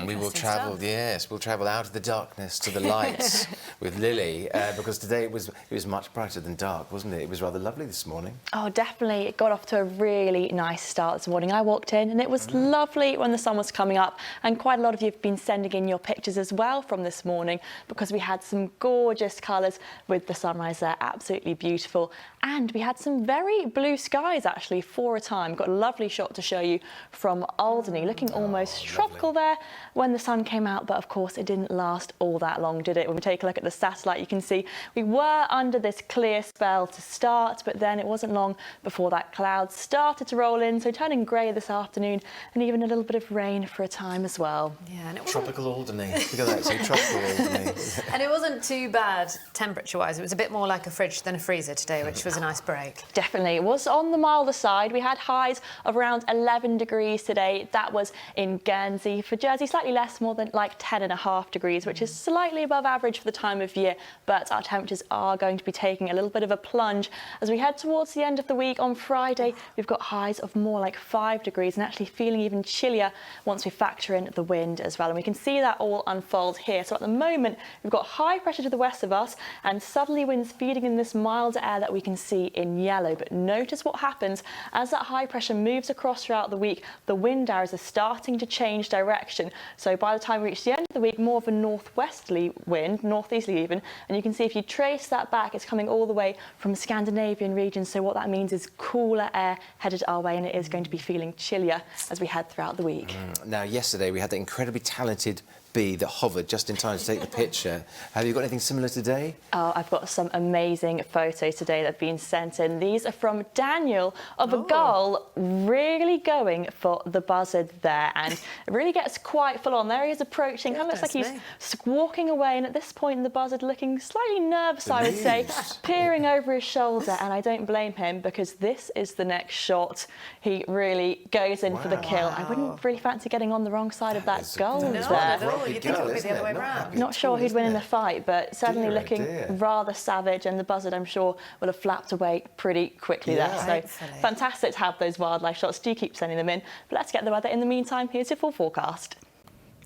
we will travel. Yes, we'll travel out of the darkness to the lights with Lily because today it was much brighter than dark, wasn't it? It was rather lovely this morning. Oh, definitely. It got off to a really nice start this morning. I walked in and it was lovely when the sun was coming up, and quite a lot of you have been sending in your pictures as well from this morning because we had some gorgeous colours with the sunrise there, absolutely beautiful. And we had some very blue skies actually for a time. Got a lovely shot to show you from Alderney, looking almost tropical there when the sun came out, but of course it didn't last all that long, did it? When we take a look at the satellite, you can see we were under this clear spell to start, but then it wasn't long before that cloud started to roll in, so turning grey this afternoon and even a little bit of rain for a time as well. Yeah, and it tropical Alderney. Look at that, see, tropical Alderney. And it wasn't too bad temperature-wise. It was a bit more like a fridge than a freezer today, which was a nice break. Definitely. It was on the milder side. We had highs of around 11 degrees today. That was in Guernsey. For Jersey, slightly less, more than like 10.5 degrees, which is slightly above average for the time of year, but our temperatures are going to be taking a little bit of a plunge as we head towards the end of the week. On Friday, we've got highs of more like 5 degrees and actually feeling even chillier once we factor in the wind as well. And we can see that all unfold here. So at the moment, we've got high pressure to the west of us and southerly winds feeding in this milder air that we can see in yellow. But notice what happens as that high pressure moves across throughout the week. The wind arrows are starting to change direction. So by the time we reach the end of the week, more of a northwesterly wind, northeasterly even. And you can see if you trace that back, it's coming all the way from Scandinavian regions. So what that means is cooler air headed our way, and it is going to be feeling chillier as we head throughout the week. Now, yesterday we had that incredibly talented bee that hovered just in time to take the picture. Have you got anything similar today? Oh, I've got some amazing photos today that have been sent in. These are from Daniel of a gull really going for the buzzard there, and it really gets quite full on. There he is approaching. It looks like he's squawking away, and at this point the buzzard looking slightly nervous, I would say, peering over his shoulder, and I don't blame him because this is the next shot. He really goes in for the kill. I wouldn't really fancy getting on the wrong side of that gull there. You'd think it would be the other way around. Not sure who'd win in the fight, but certainly looking rather savage, and the buzzard, I'm sure, will have flapped away pretty quickly there. So fantastic to have those wildlife shots. Do keep sending them in. But let's get the weather in the meantime. Here's your full forecast.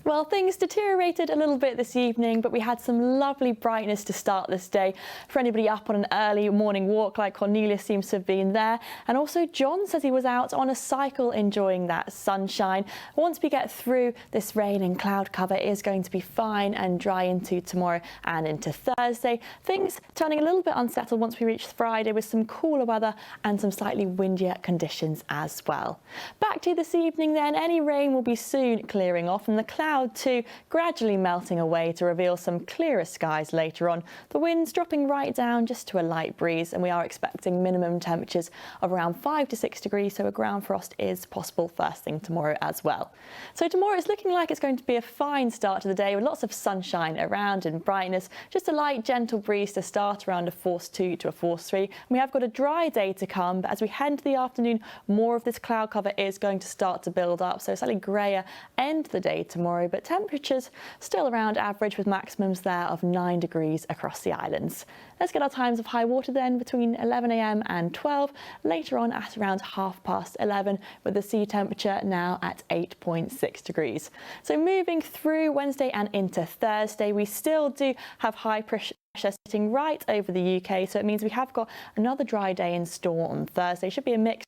Well, things deteriorated a little bit this evening, but we had some lovely brightness to start this day. For anybody up on an early morning walk like Cornelius seems to have been there. And also John says he was out on a cycle enjoying that sunshine. Once we get through this rain and cloud cover, it is going to be fine and dry into tomorrow and into Thursday. Things turning a little bit unsettled once we reach Friday with some cooler weather and some slightly windier conditions as well. Back to this evening then, any rain will be soon clearing off, and the cloud too gradually melting away to reveal some clearer skies later on. The wind's dropping right down just to a light breeze, and we are expecting minimum temperatures of around 5 to 6 degrees, so a ground frost is possible first thing tomorrow as well. So tomorrow it's looking like it's going to be a fine start to the day with lots of sunshine around and brightness, just a light gentle breeze to start around a force 2 to a force 3. And we have got a dry day to come, but as we head into the afternoon, more of this cloud cover is going to start to build up, so slightly greyer end the day tomorrow, but temperatures still around average with maximums there of 9 degrees across the islands. Let's get our times of high water then between 11 a.m. and 12, later on at around 11:30 with the sea temperature now at 8.6 degrees. So moving through Wednesday and into Thursday, we still do have high pressure sitting right over the UK, so it means we have got another dry day in store on Thursday. Should be a mix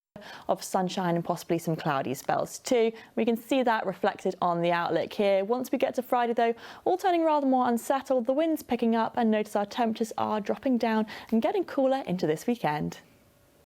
of sunshine and possibly some cloudy spells too. We can see that reflected on the outlook here. Once we get to Friday though, all turning rather more unsettled, the wind's picking up, and notice our temperatures are dropping down and getting cooler into this weekend.